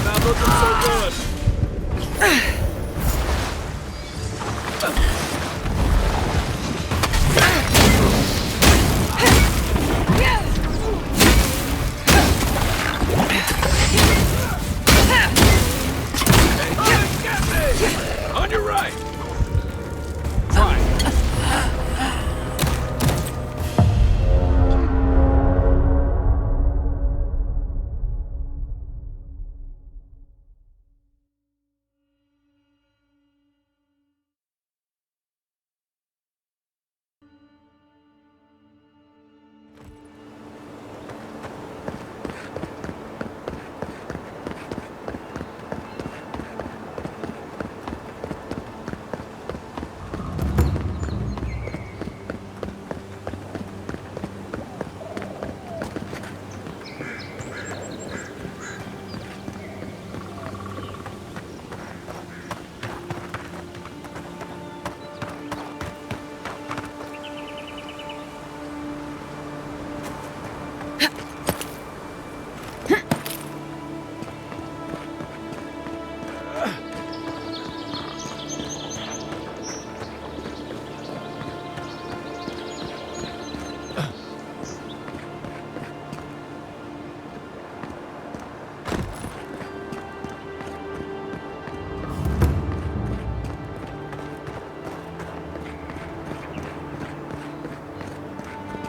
Not looking so good. On your right. Try.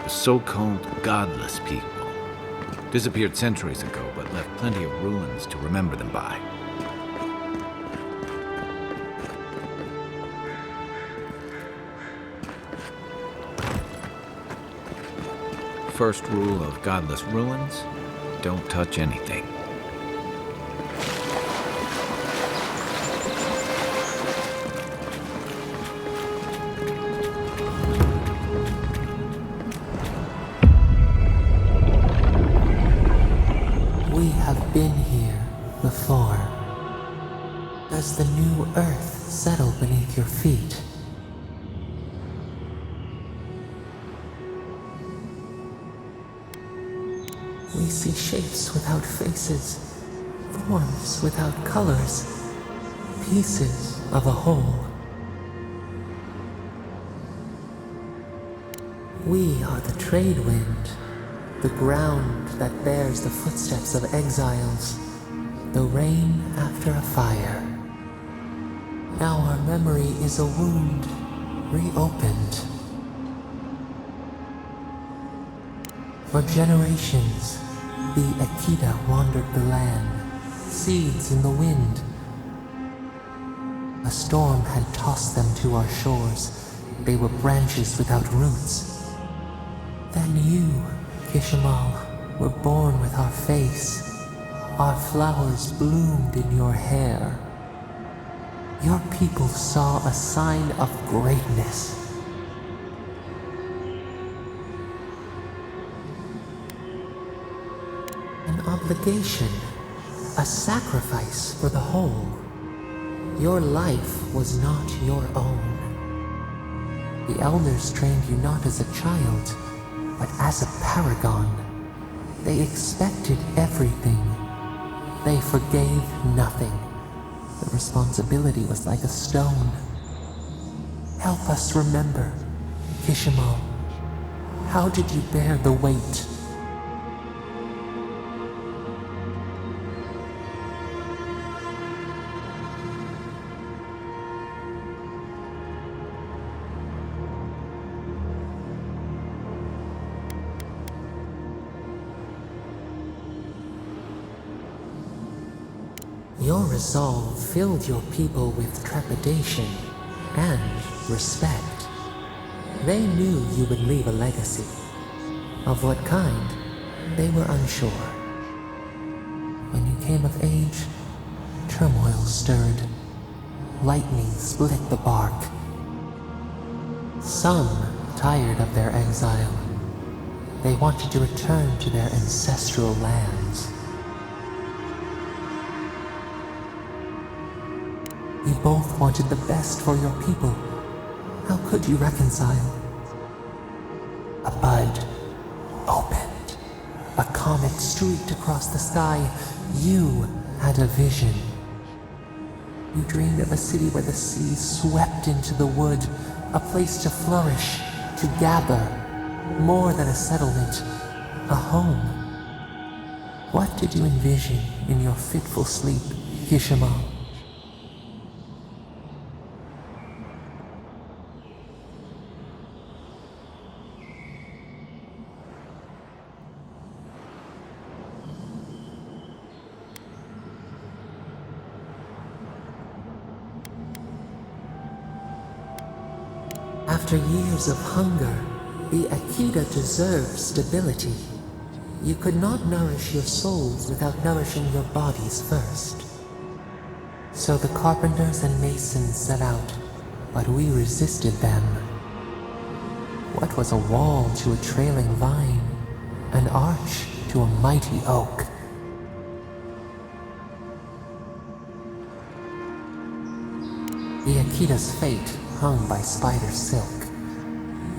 So-called godless people. Disappeared centuries ago, but left plenty of ruins to remember them by. First rule of godless ruins, don't touch anything. Been here before. Does the new earth settle beneath your feet? We see shapes without faces, forms without colors, pieces of a whole. We are the trade wind, the ground that bears the footsteps of exiles, the rain after a fire. Now our memory is a wound reopened. For generations, the Akita wandered the land, seeds in the wind. A storm had tossed them to our shores. They were branches without roots. Then you, Kishimal, were born with our face. Our flowers bloomed in your hair. Your people saw a sign of greatness. An obligation, a sacrifice for the whole. Your life was not your own. The elders trained you not as a child, but as a paragon. They expected everything. They forgave nothing. The responsibility was like a stone. Help us remember, Kishimal. How did you bear the weight? Your resolve filled your people with trepidation and respect. They knew you would leave a legacy. Of what kind, they were unsure. When you came of age, turmoil stirred. Lightning split the bark. Some tired of their exile. They wanted to return to their ancestral lands. You both wanted the best for your people. How could you reconcile? A bud opened. A comet streaked across the sky. You had a vision. You dreamed of a city where the sea swept into the wood, a place to flourish, to gather, more than a settlement, a home. What did you envision in your fitful sleep, Kishima? After years of hunger, the Akita deserved stability. You could not nourish your souls without nourishing your bodies first. So the carpenters and masons set out, but we resisted them. What was a wall to a trailing vine, an arch to a mighty oak? The Akita's fate hung by spider silk.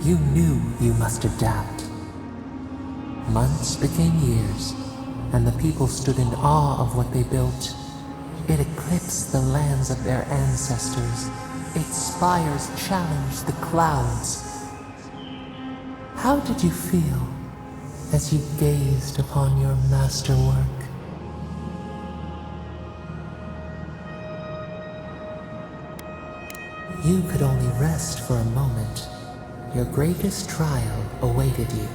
You knew you must adapt. Months became years, and the people stood in awe of what they built. It eclipsed the lands of their ancestors. Its spires challenged the clouds. How did you feel as you gazed upon your masterwork? You could only rest for a moment. Your greatest trial awaited you.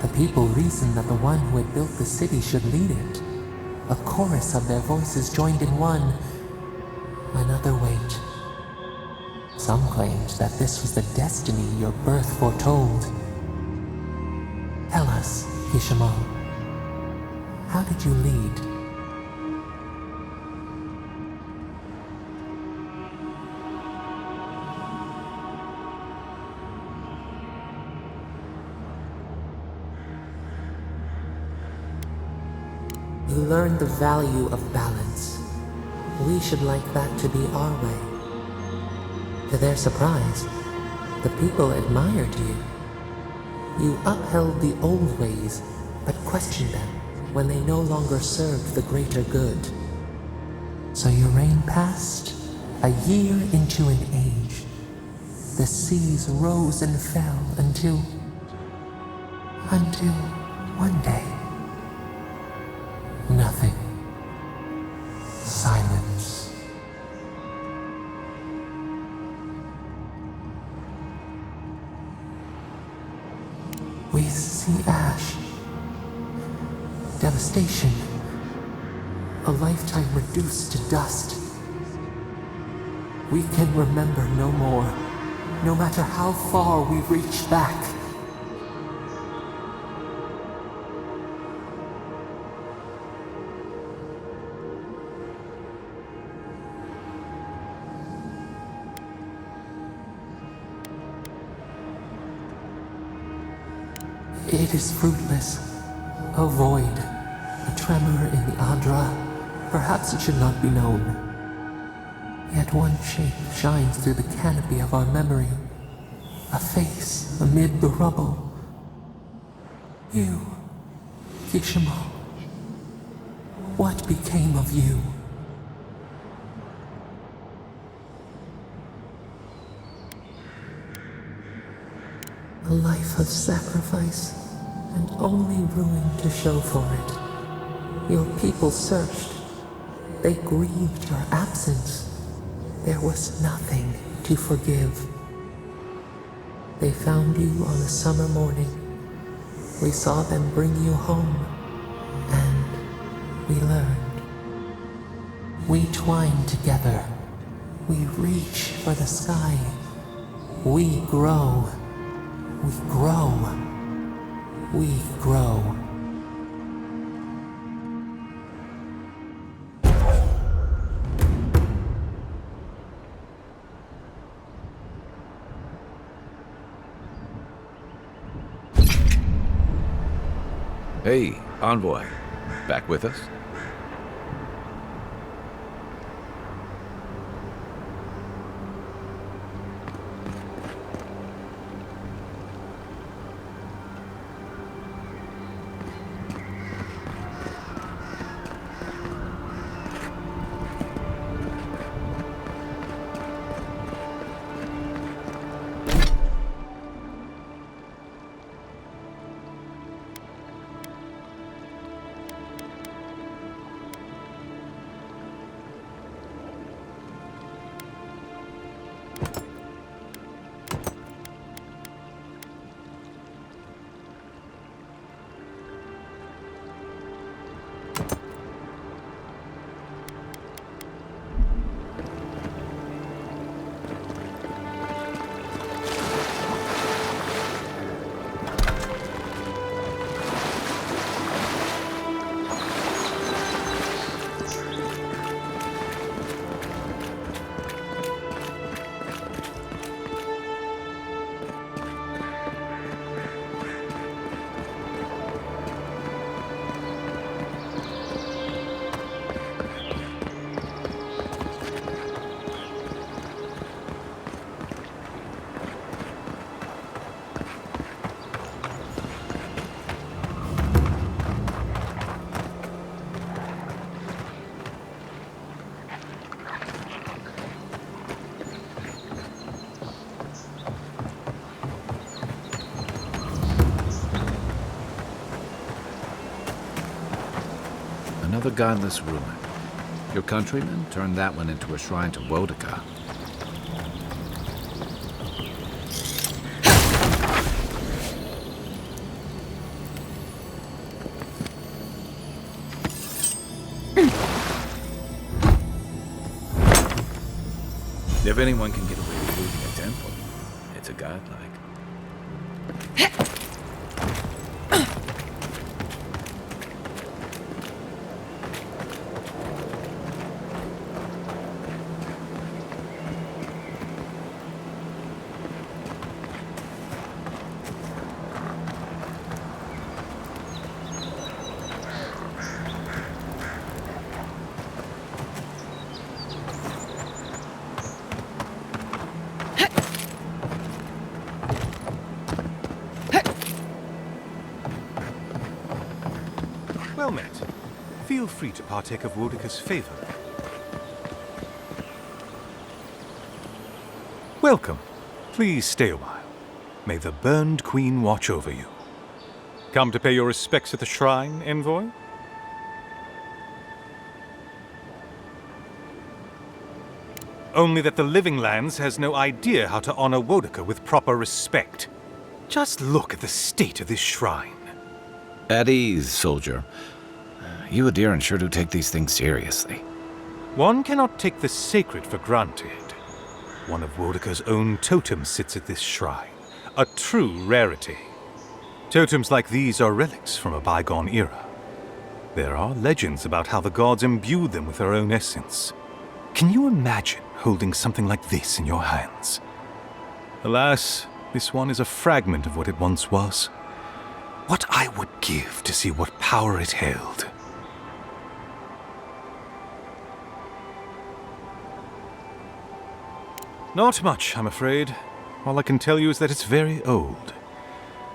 The people reasoned that the one who had built the city should lead it. A chorus of their voices joined in one. Another wait. Some claimed that this was the destiny your birth foretold. Tell us, Kishima, how did you lead? You learned the value of balance. We should like that to be our way. To their surprise, the people admired you. You upheld the old ways, but questioned them when they no longer served the greater good. So your reign passed, a year into an age. The seas rose and fell until one day. Nothing. Silence. We see ash. Devastation. A lifetime reduced to dust. We can remember no more, no matter how far we reach back. It is fruitless. A void. A tremor in the Adra. Perhaps it should not be known. Yet one shape shines through the canopy of our memory. A face amid the rubble. You, Kishima. What became of you? A life of sacrifice, and only ruin to show for it. Your people searched. They grieved your absence. There was nothing to forgive. They found you on a summer morning. We saw them bring you home, and we learned. We twine together. We reach for the sky. We grow. We grow. We grow. Hey, Envoy. Back with us? Another godless ruin. Your countrymen turned that one into a shrine to Wodeka. If anyone can get away with looting a temple, it's a godlike. Well met. Feel free to partake of Wodeka's favor. Welcome. Please stay a while. May the Burned Queen watch over you. Come to pay your respects at the shrine, envoy? Only that the Living Lands has no idea how to honor Wodeka with proper respect. Just look at the state of this shrine. At ease, soldier. You Aedyran sure do take these things seriously. One cannot take the sacred for granted. One of Wodeka's own totems sits at this shrine, a true rarity. Totems like these are relics from a bygone era. There are legends about how the gods imbued them with their own essence. Can you imagine holding something like this in your hands? Alas, this one is a fragment of what it once was. What I would give to see what power it held. Not much, I'm afraid. All I can tell you is that it's very old.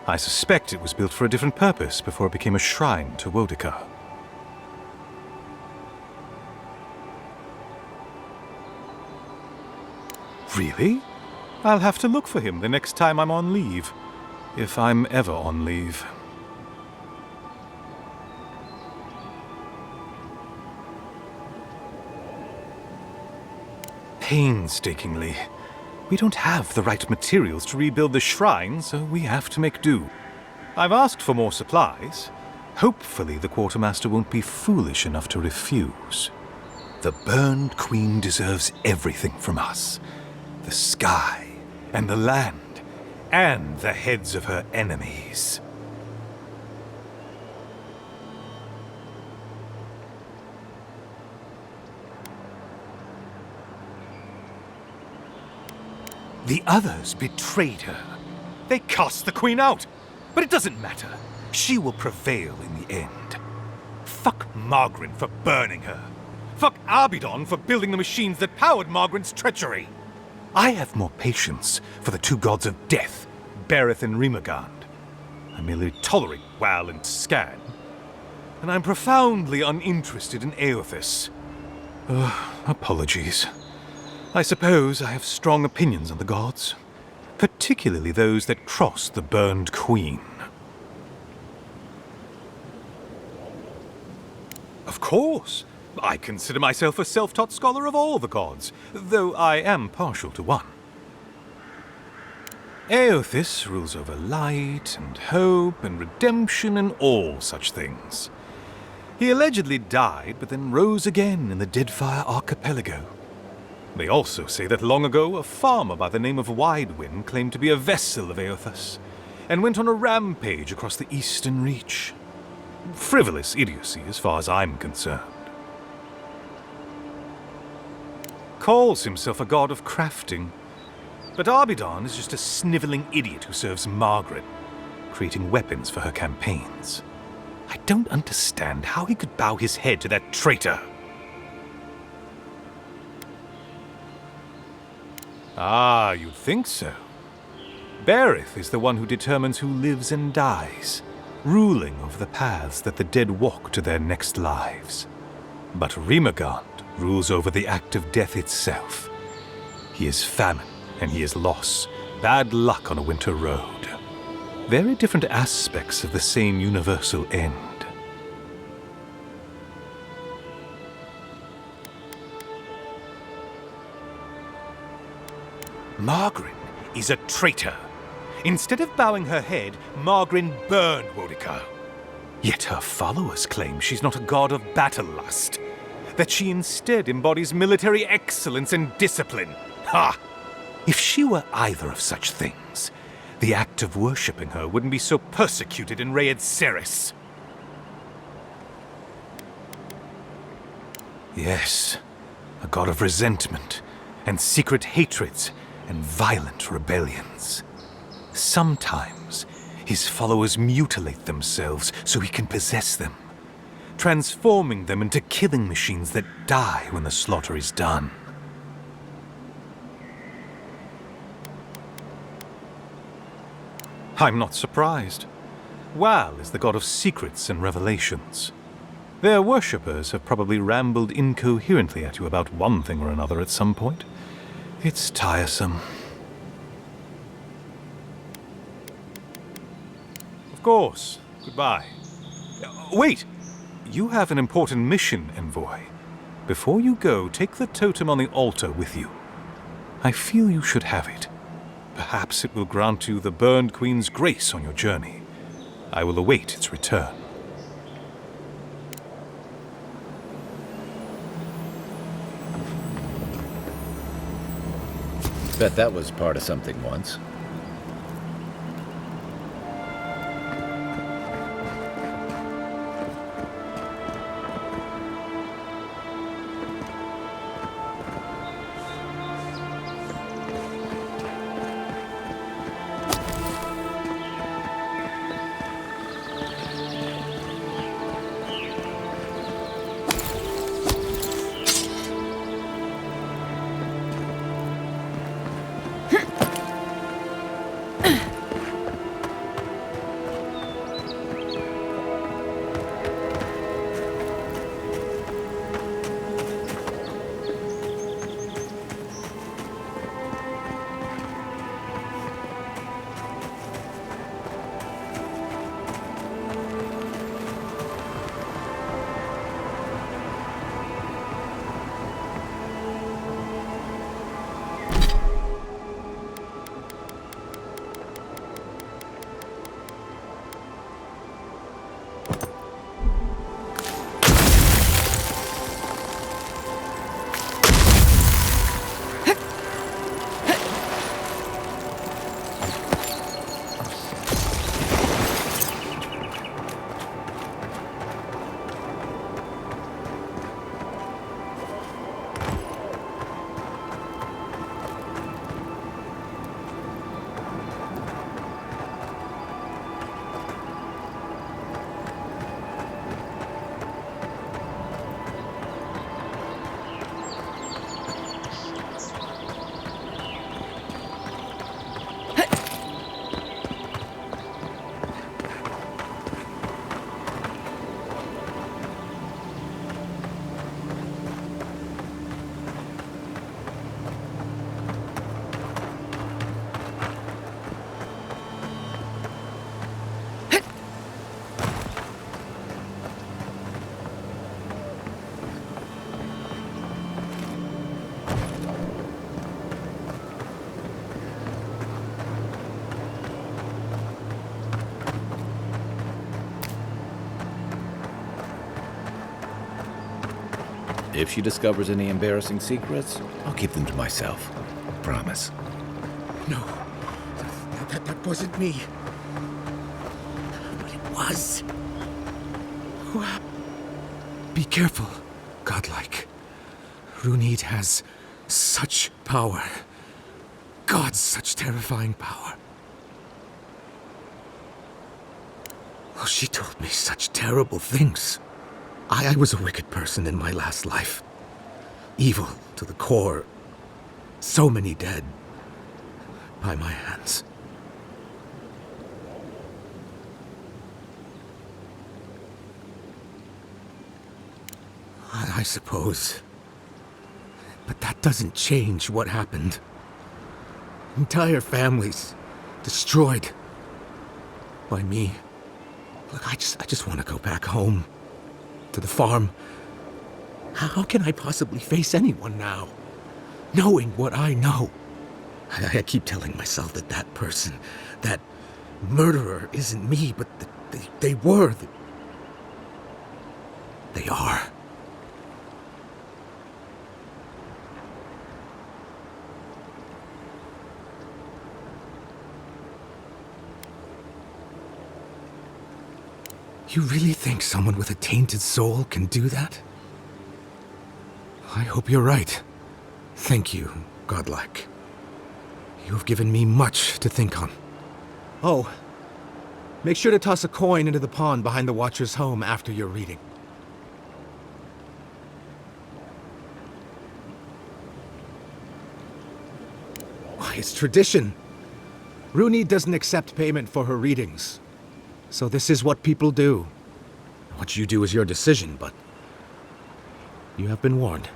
I suspect it was built for a different purpose before it became a shrine to Wodeka. Really? I'll have to look for him the next time I'm on leave. If I'm ever on leave. Painstakingly. We don't have the right materials to rebuild the shrine, so we have to make do. I've asked for more supplies. Hopefully the quartermaster won't be foolish enough to refuse. The Burned Queen deserves everything from us. The sky, and the land, and the heads of her enemies. The others betrayed her. They cast the Queen out. But it doesn't matter. She will prevail in the end. Fuck Margaret for burning her. Fuck Abidon for building the machines that powered Margaret's treachery. I have more patience for the two gods of death, Berith and Rimagand. I merely tolerate Wal and Scan. And I'm profoundly uninterested in Eothas. Apologies. I suppose I have strong opinions on the gods, particularly those that cross the Burned Queen. Of course, I consider myself a self-taught scholar of all the gods, though I am partial to one. Eothas rules over light and hope and redemption and all such things. He allegedly died, but then rose again in the Deadfire Archipelago. They also say that long ago, a farmer by the name of Widewind claimed to be a vessel of Eothas, and went on a rampage across the Eastern Reach. Frivolous idiocy as far as I'm concerned. Calls himself a god of crafting, but Abidon is just a sniveling idiot who serves Margaret, creating weapons for her campaigns. I don't understand how he could bow his head to that traitor. Ah, you'd think so. Berith is the one who determines who lives and dies, ruling over the paths that the dead walk to their next lives. But Rimagand rules over the act of death itself. He is famine, and he is loss, bad luck on a winter road. Very different aspects of the same universal end. Margaret is a traitor. Instead of bowing her head, Margaret burned Wodeker. Yet her followers claim she's not a god of battle lust, that she instead embodies military excellence and discipline. Ha! If she were either of such things, the act of worshipping her wouldn't be so persecuted in Rayed Ceres. Yes, a god of resentment, and secret hatreds, and violent rebellions. Sometimes, his followers mutilate themselves so he can possess them, transforming them into killing machines that die when the slaughter is done. I'm not surprised. Wal is the god of secrets and revelations. Their worshippers have probably rambled incoherently at you about one thing or another at some point. It's tiresome. Of course. Goodbye. Wait! You have an important mission, Envoy. Before you go, take the totem on the altar with you. I feel you should have it. Perhaps it will grant you the Burned Queen's grace on your journey. I will await its return. Bet that was part of something once. If she discovers any embarrassing secrets, I'll keep them to myself. Promise. No, that wasn't me. But it was. Be careful, godlike. Runid has such power. God, such terrifying power. Oh, she told me such terrible things. I was a wicked person in my last life. Evil to the core. So many dead. By my hands. I suppose. But that doesn't change what happened. Entire families destroyed. By me. Look, I just want to go back home. To the farm. How can I possibly face anyone now? Knowing what I know. I keep telling myself that that person, that murderer isn't me, but they were. They are. You really think someone with a tainted soul can do that? I hope you're right. Thank you, godlike. You have given me much to think on. Oh, make sure to toss a coin into the pond behind the Watcher's home after your reading. Why, it's tradition. Rooney doesn't accept payment for her readings. So this is what people do. What you do is your decision, but you have been warned.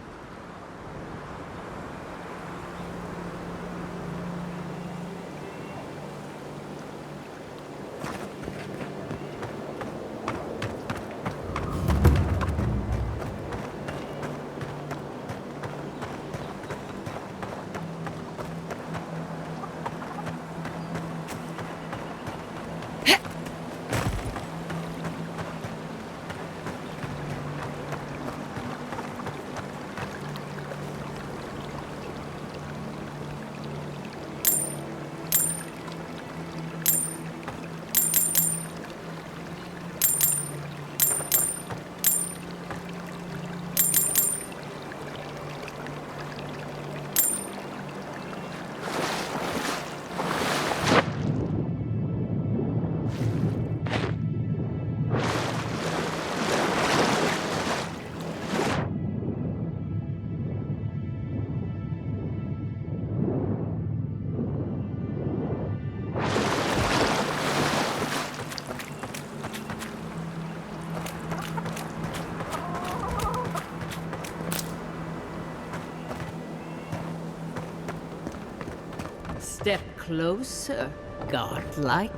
Step closer, godlike.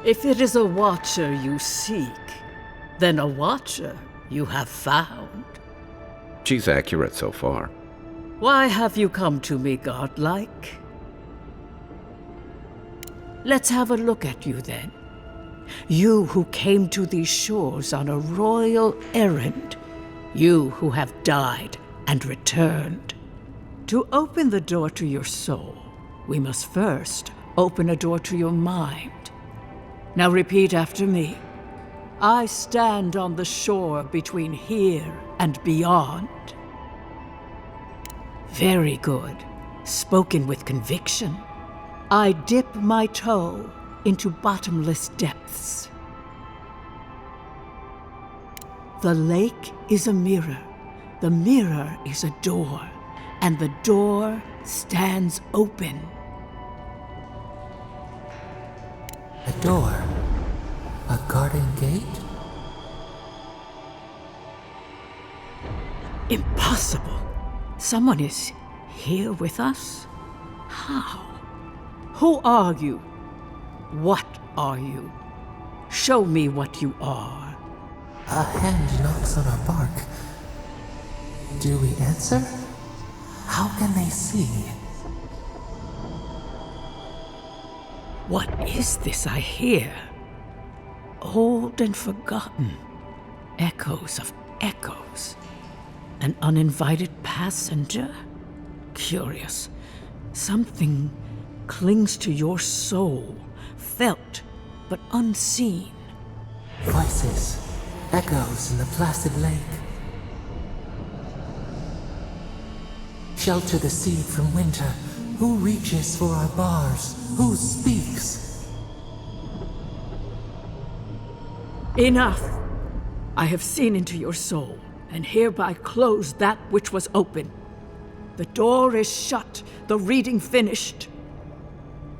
If it is a watcher you seek, then a watcher you have found. She's accurate so far. Why have you come to me, godlike? Let's have a look at you then. You who came to these shores on a royal errand. You who have died and returned. To open the door to your soul, we must first open a door to your mind. Now repeat after me. I stand on the shore between here and beyond. Very good. Spoken with conviction. I dip my toe into bottomless depths. The lake is a mirror, the mirror is a door, and the door stands open. A door? A garden gate? Impossible! Someone is here with us? How? Who are you? What are you? Show me what you are. A hand knocks on our bark. Do we answer? How can they see? What is this I hear? Old and forgotten. Echoes of echoes. An uninvited passenger? Curious. Something clings to your soul. Felt, but unseen. Voices, echoes in the placid lake. Shelter the seed from winter. Who reaches for our bars? Who speaks? Enough! I have seen into your soul, and hereby close that which was open. The door is shut, the reading finished.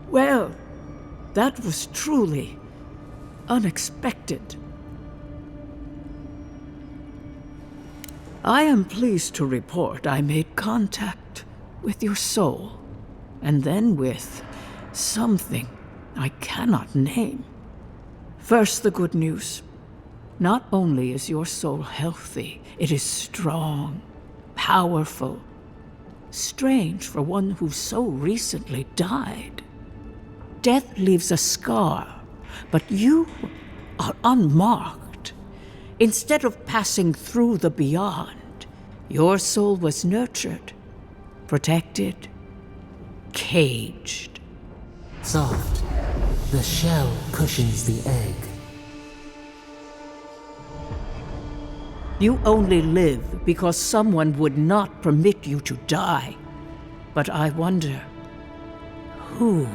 Well, that was truly unexpected. I am pleased to report I made contact with your soul, and then with something I cannot name. First, the good news. Not only is your soul healthy, it is strong, powerful. Strange for one who so recently died. Death leaves a scar, but you are unmarked. Instead of passing through the beyond, your soul was nurtured, protected, caged. Soft. The shell cushions the egg. You only live because someone would not permit you to die. But I wonder, who?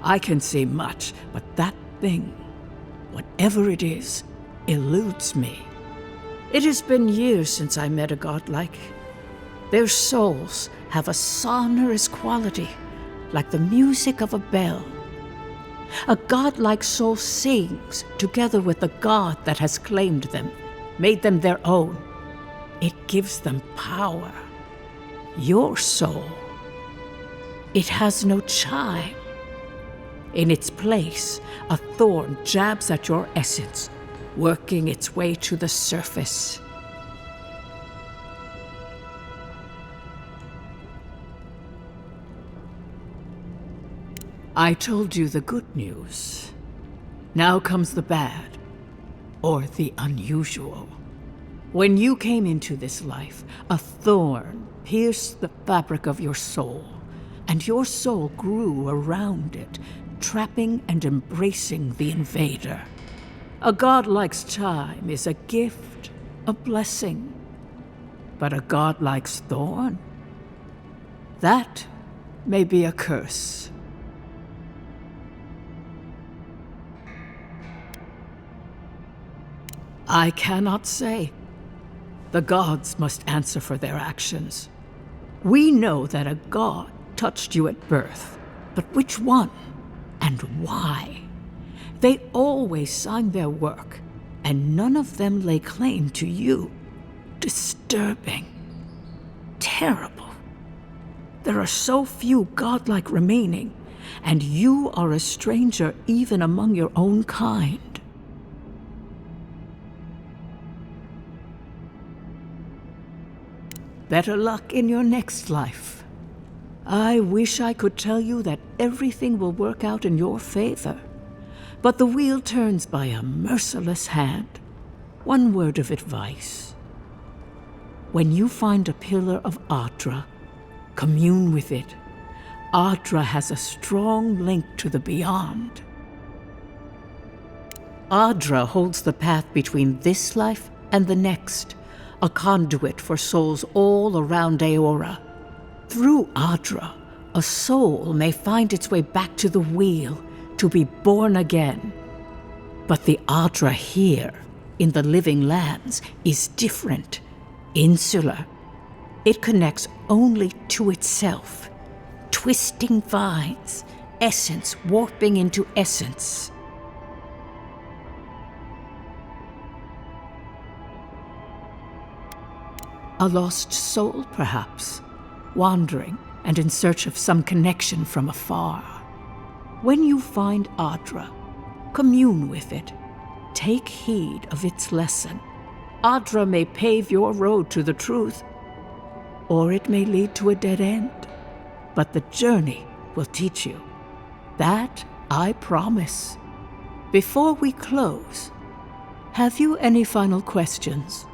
I can say much, but that thing, whatever it is, eludes me. It has been years since I met a godlike. Their souls have a sonorous quality, like the music of a bell. A godlike soul sings together with the god that has claimed them, made them their own. It gives them power. Your soul, it has no chime. In its place, a thorn jabs at your essence, working its way to the surface. I told you the good news. Now comes the bad, or the unusual. When you came into this life, a thorn pierced the fabric of your soul, and your soul grew around it, trapping and embracing the invader. A godlike's chime is a gift, a blessing. But a godlike's thorn? That may be a curse. I cannot say. The gods must answer for their actions. We know that a god touched you at birth, but which one? And why? They always signed their work, and none of them lay claim to you. Disturbing. Terrible. There are so few godlike remaining, and you are a stranger even among your own kind. Better luck in your next life. I wish I could tell you that everything will work out in your favor. But the wheel turns by a merciless hand. One word of advice. When you find a pillar of Aedyr, commune with it. Aedyr has a strong link to the beyond. Aedyr holds the path between this life and the next, a conduit for souls all around Eora. Through Aedyr, a soul may find its way back to the wheel, to be born again. But the Aedyr here, in the living lands, is different, insular. It connects only to itself, twisting vines, essence warping into essence. A lost soul, perhaps, wandering and in search of some connection from afar. When you find Aedyr, commune with it. Take heed of its lesson. Aedyr may pave your road to the truth, or it may lead to a dead end. But the journey will teach you. That I promise. Before we close, have you any final questions?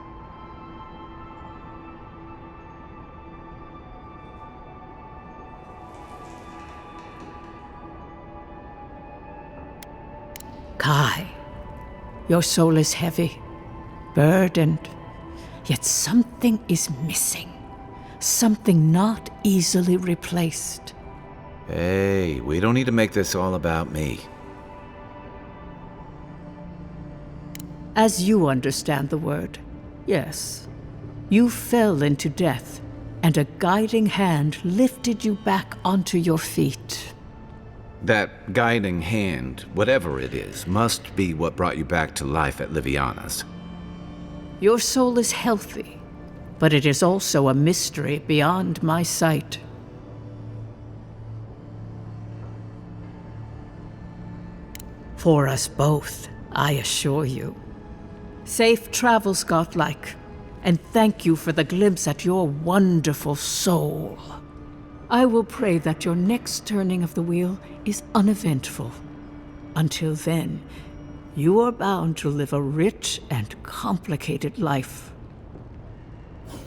Kai, your soul is heavy, burdened, yet something is missing. Something not easily replaced. Hey, we don't need to make this all about me. As you understand the word, yes. You fell into death, and a guiding hand lifted you back onto your feet. That guiding hand, whatever it is, must be what brought you back to life at Liviana's. Your soul is healthy, but it is also a mystery beyond my sight. For us both, I assure you. Safe travels, godlike, and thank you for the glimpse at your wonderful soul. I will pray that your next turning of the wheel is uneventful. Until then, you are bound to live a rich and complicated life.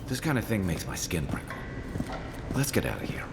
This kind of thing makes my skin prickle. Let's get out of here.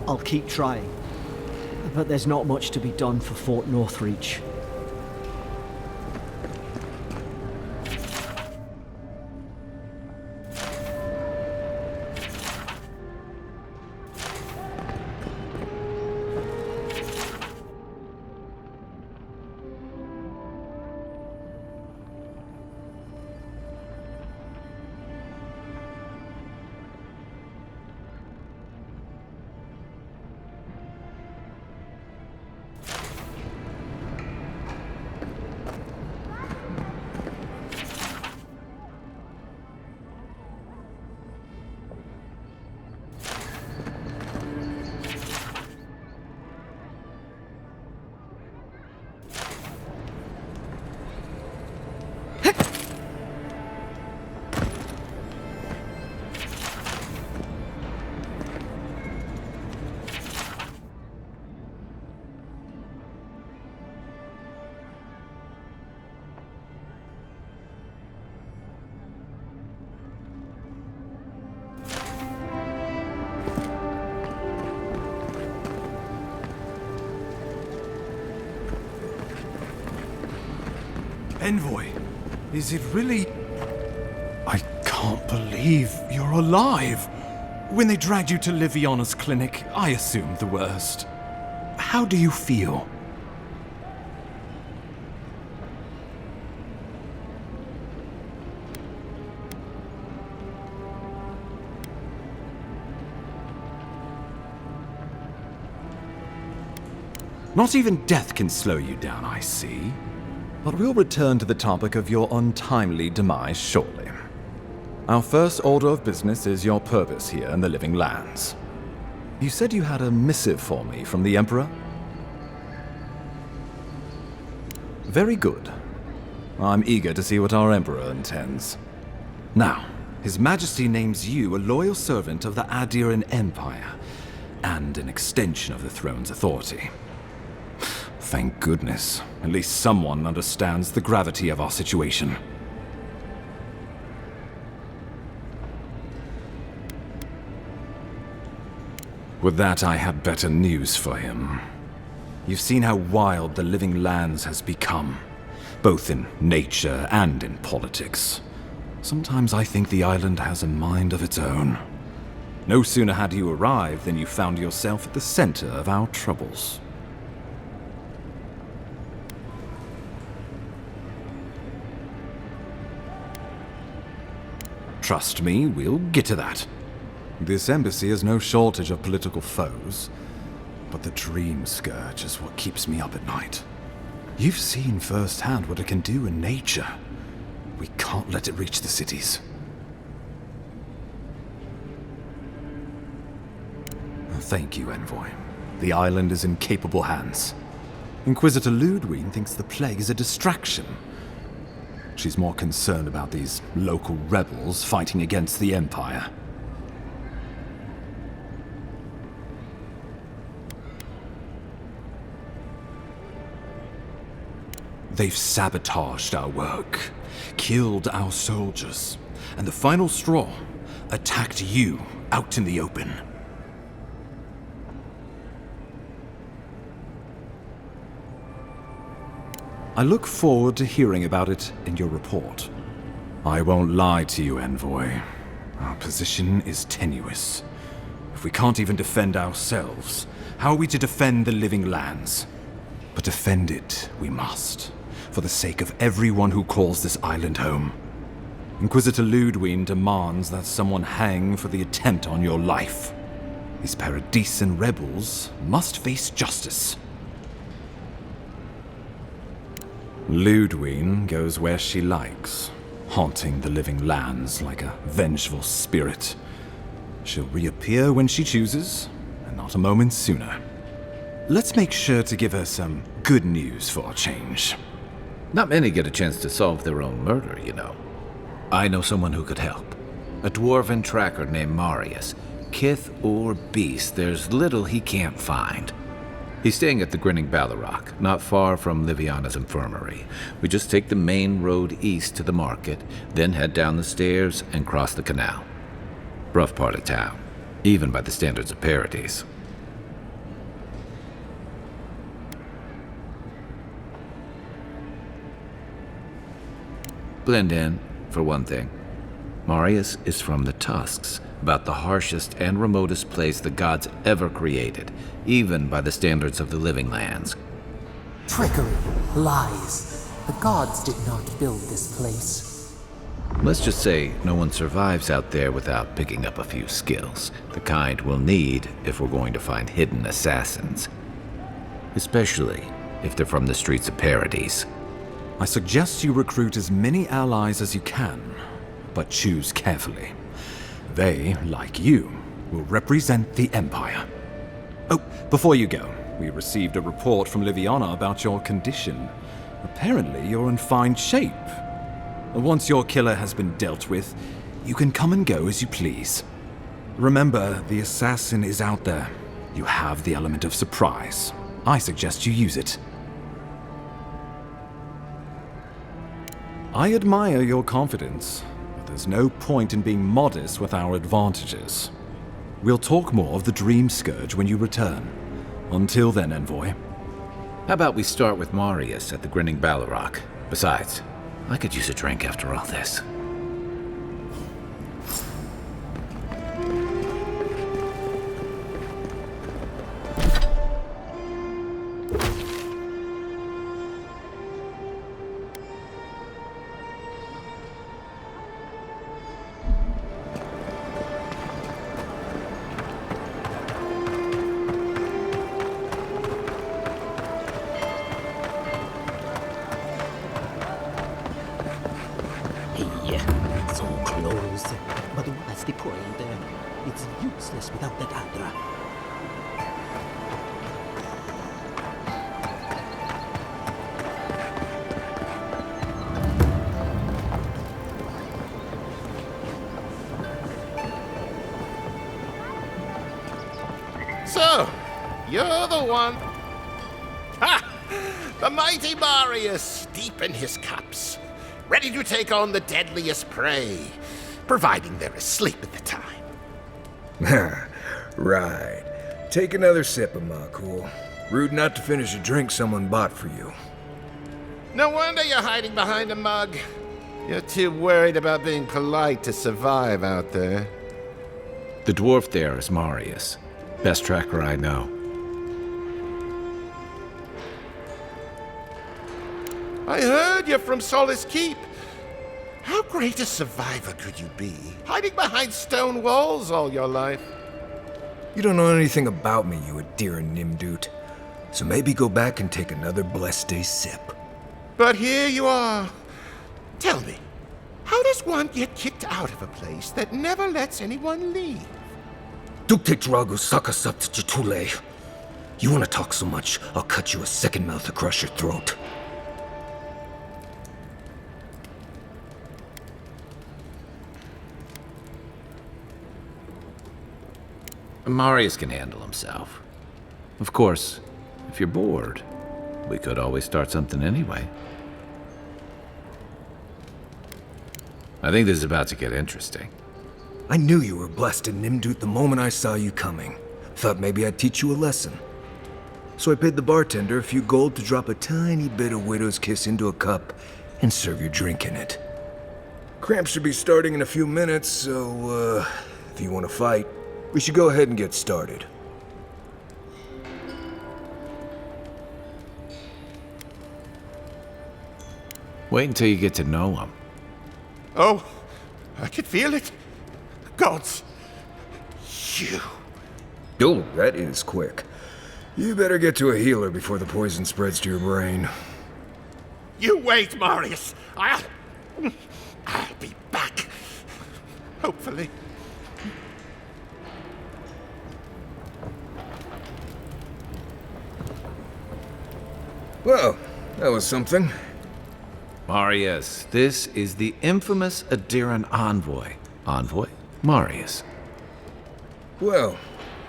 I'll keep trying, but there's not much to be done for Fort Northreach. Envoy, is it really... I can't believe you're alive. When they dragged you to Liviana's clinic, I assumed the worst. How do you feel? Not even death can slow you down, I see. But we'll return to the topic of your untimely demise shortly. Our first order of business is your purpose here in the Living Lands. You said you had a missive for me from the Emperor? Very good. I'm eager to see what our Emperor intends. Now, His Majesty names you a loyal servant of the Aedyran Empire, and an extension of the throne's authority. Thank goodness. At least someone understands the gravity of our situation. With that, I had better news for him. You've seen how wild the Living Lands has become, both in nature and in politics. Sometimes I think the island has a mind of its own. No sooner had you arrived than you found yourself at the center of our troubles. Trust me, we'll get to that. This embassy has no shortage of political foes, but the dream scourge is what keeps me up at night. You've seen firsthand what it can do in nature. We can't let it reach the cities. Thank you, Envoy. The island is in capable hands. Inquisitor Ludwig thinks the plague is a distraction. She's more concerned about these local rebels fighting against the Empire. They've sabotaged our work, killed our soldiers, and the final straw, attacked you out in the open. I look forward to hearing about it in your report. I won't lie to you, Envoy. Our position is tenuous. If we can't even defend ourselves, how are we to defend the living lands? But defend it we must, for the sake of everyone who calls this island home. Inquisitor Ludwig demands that someone hang for the attempt on your life. These Paradisen rebels must face justice. Ludwig goes where she likes, haunting the living lands like a vengeful spirit. She'll reappear when she chooses, and not a moment sooner. Let's make sure to give her some good news for a change. Not many get a chance to solve their own murder, you know. I know someone who could help. A dwarven tracker named Marius. Kith or beast, there's little he can't find. He's staying at the Grinning Ballarrock, not far from Liviana's infirmary. We just take the main road east to the market, then head down the stairs and cross the canal. Rough part of town, even by the standards of Paradise. Blend in, for one thing. Marius is from the Tusks, about the harshest and remotest place the gods ever created, even by the standards of the living lands. Trickery, lies. The gods did not build this place. Let's just say no one survives out there without picking up a few skills, the kind we'll need if we're going to find hidden assassins. Especially if they're from the streets of Paradise. I suggest you recruit as many allies as you can, but choose carefully. They, like you, will represent the Empire. Oh, before you go, we received a report from Liviana about your condition. Apparently, you're in fine shape. Once your killer has been dealt with, you can come and go as you please. Remember, the assassin is out there. You have the element of surprise. I suggest you use it. I admire your confidence, but there's no point in being modest with our advantages. We'll talk more of the Dream Scourge when you return. Until then, Envoy. How about we start with Marius at the Grinning Ballarrock? Besides, I could use a drink after all this. So close. But what's the point? It's useless without that Adra. So, you're the one. Ha! The mighty Marius, deep in his cups, ready to take on the deadliest prey, providing they're asleep at the time. Right. Take another sip of my cool. Rude not to finish a drink someone bought for you. No wonder you're hiding behind a mug. You're too worried about being polite to survive out there. The dwarf there is Marius. Best tracker I know. I heard you're from Solace Keep. How great a survivor could you be, hiding behind stone walls all your life? You don't know anything about me, you Aedyr Nimdut. So maybe go back and take another blessed day sip. But here you are. Tell me, how does one get kicked out of a place that never lets anyone leave? Dukte Drago Sakasapt Jitule. You want to talk so much, I'll cut you a second mouth across your throat. Marius can handle himself. Of course, if you're bored, we could always start something anyway. I think this is about to get interesting. I knew you were blessed in Nimdut the moment I saw you coming. Thought maybe I'd teach you a lesson. So I paid the bartender a few gold to drop a tiny bit of Widow's Kiss into a cup and serve your drink in it. Cramps should be starting in a few minutes, so, if you want to fight, we should go ahead and get started. Wait until you get to know him. Oh, I can feel it. Gods, you. Oh, that is quick. You better get to a healer before the poison spreads to your brain. You wait, Marius. I'll be back. Hopefully. Well, that was something. Marius, this is the infamous Aedyran envoy. Envoy? Marius. Well,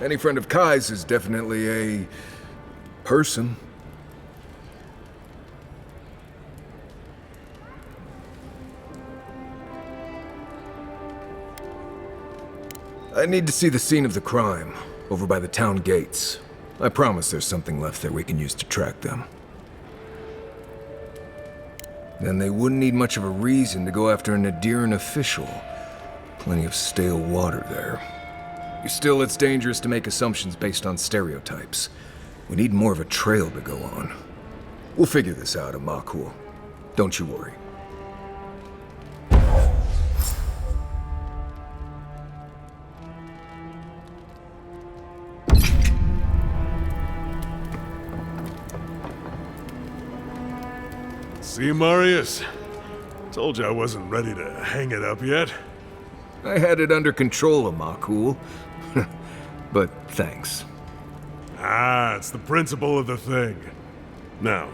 any friend of Kai's is definitely a person. I need to see the scene of the crime, over by the town gates. I promise there's something left there we can use to track them. Then they wouldn't need much of a reason to go after an Aedyran official. Plenty of stale water there. Still, it's dangerous to make assumptions based on stereotypes. We need more of a trail to go on. We'll figure this out, Amakul. Don't you worry. See, Marius? Told you I wasn't ready to hang it up yet. I had it under control, Amakul. But thanks. Ah, it's the principle of the thing. Now,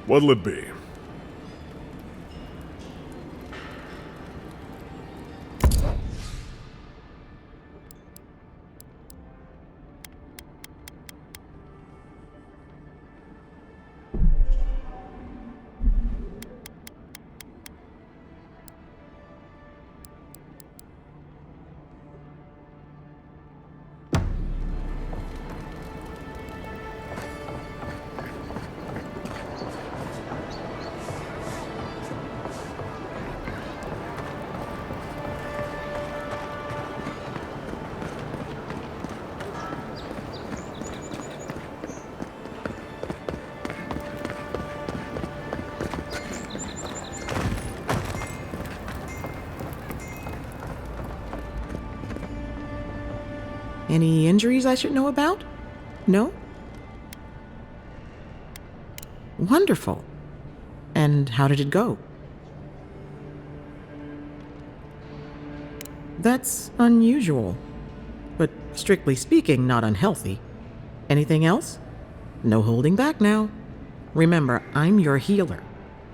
what'll it be? Any injuries I should know about? No? Wonderful. And how did it go? That's unusual, but strictly speaking, not unhealthy. Anything else? No holding back now. Remember, I'm your healer.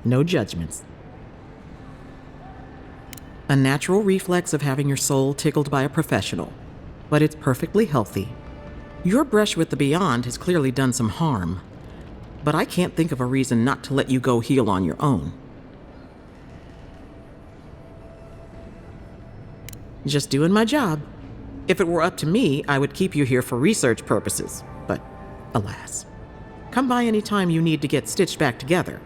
No judgments. A natural reflex of having your soul tickled by a professional, but it's perfectly healthy. Your brush with the Beyond has clearly done some harm, but I can't think of a reason not to let you go heal on your own. Just doing my job. If it were up to me, I would keep you here for research purposes, but alas. Come by any time you need to get stitched back together.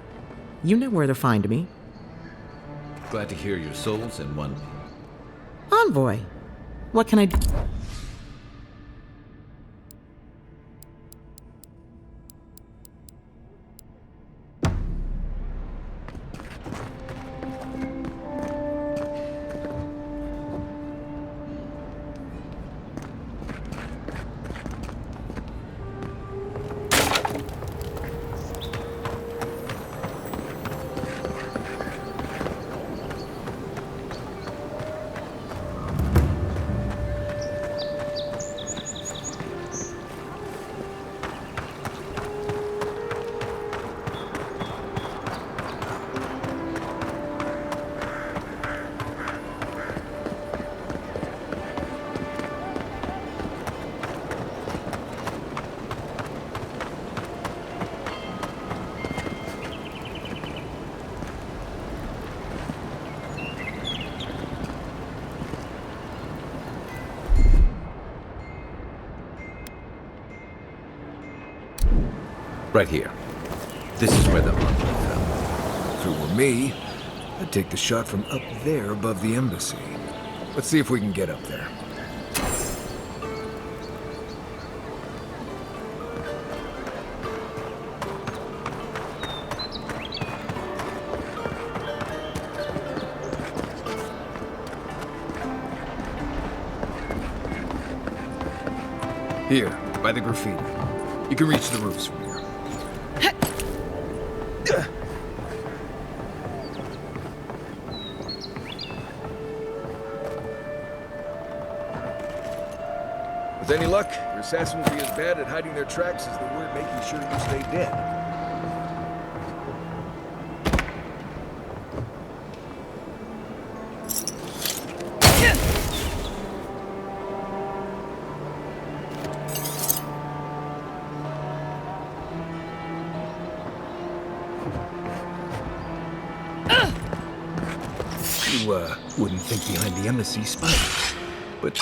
You know where to find me. Glad to hear your soul's in one. Envoy, what can I do? Right here. This is where the envoy fell. If it were me, I'd take the shot from up there above the embassy. Let's see if we can get up there. Here, by the graffiti. You can reach the roofs from here. With any luck, your assassin will be as bad at hiding their tracks as they were at making sure you stay dead. You, wouldn't think behind the embassy spiders, but...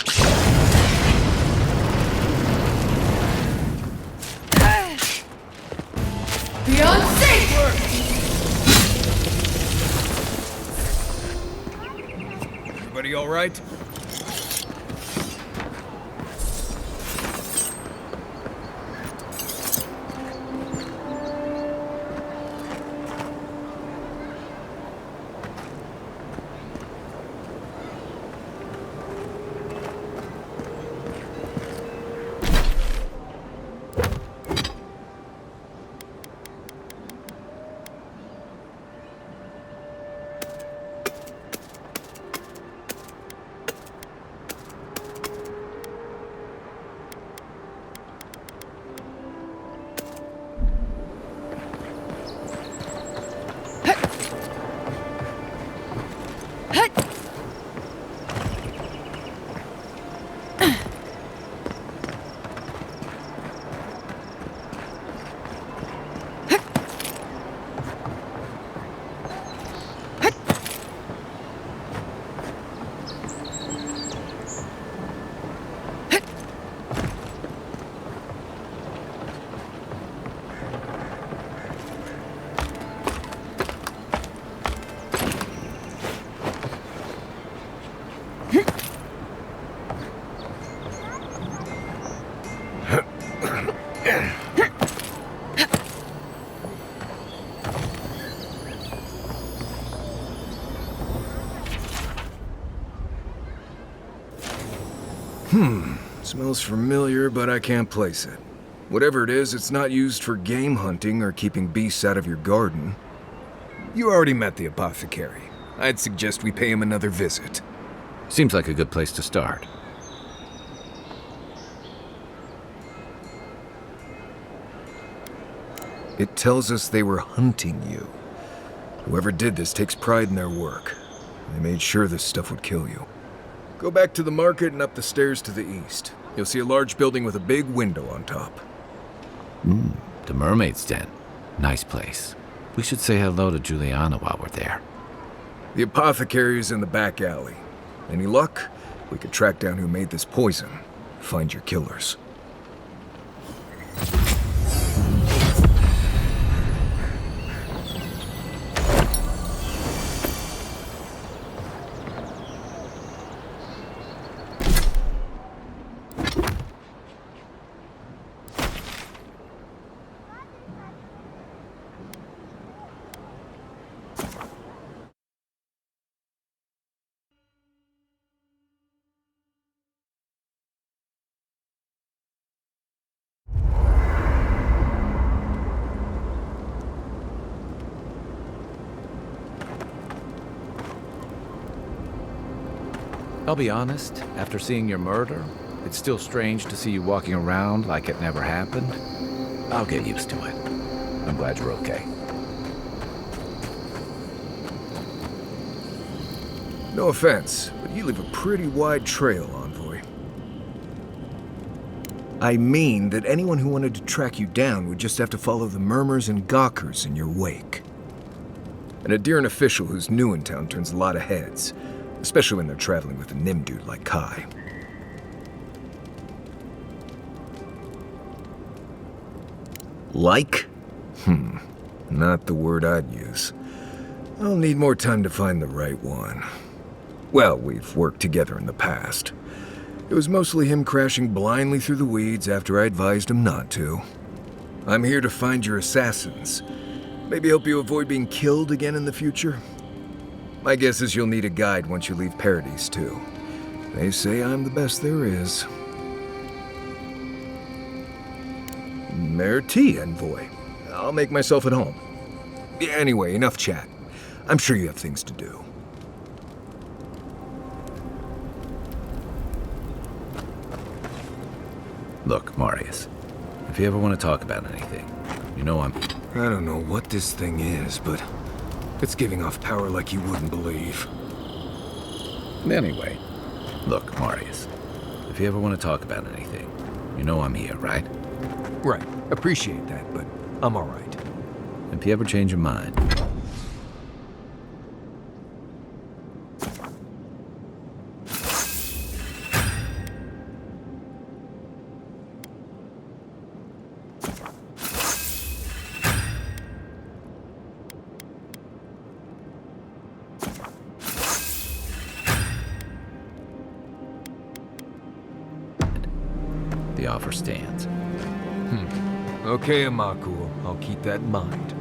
Beyond safe! Everybody all right? Smells familiar, but I can't place it. Whatever it is, it's not used for game hunting or keeping beasts out of your garden. You already met the apothecary. I'd suggest we pay him another visit. Seems like a good place to start. It tells us they were hunting you. Whoever did this takes pride in their work. They made sure this stuff would kill you. Go back to the market and up the stairs to the east. You'll see a large building with a big window on top. The Mermaid's Den. Nice place. We should say hello to Juliana while we're there. The apothecary is in the back alley. Any luck, we could track down who made this poison. Find your killers. I'll be honest, after seeing your murder, it's still strange to see you walking around like it never happened. I'll get used to it. I'm glad you're okay. No offense, but you leave a pretty wide trail, Envoy. I mean that anyone who wanted to track you down would just have to follow the murmurs and gawkers in your wake. An Aedyran official who's new in town turns a lot of heads, especially when they're traveling with a Nim dude like Kai. Like? Not the word I'd use. I'll need more time to find the right one. Well, we've worked together in the past. It was mostly him crashing blindly through the weeds after I advised him not to. I'm here to find your assassins. Maybe help you avoid being killed again in the future. My guess is you'll need a guide once you leave Paradise, too. They say I'm the best there is. Merci, Envoy. I'll make myself at home. Anyway, enough chat. I'm sure you have things to do. Look, Marius, if you ever want to talk about anything, you know I don't know what this thing is, but it's giving off power like you wouldn't believe. Anyway, look, Marius, if you ever want to talk about anything, you know I'm here, right? Right. Appreciate that, but I'm all right. If you ever change your mind... The offer stands. Okay, Amaku. I'll keep that in mind.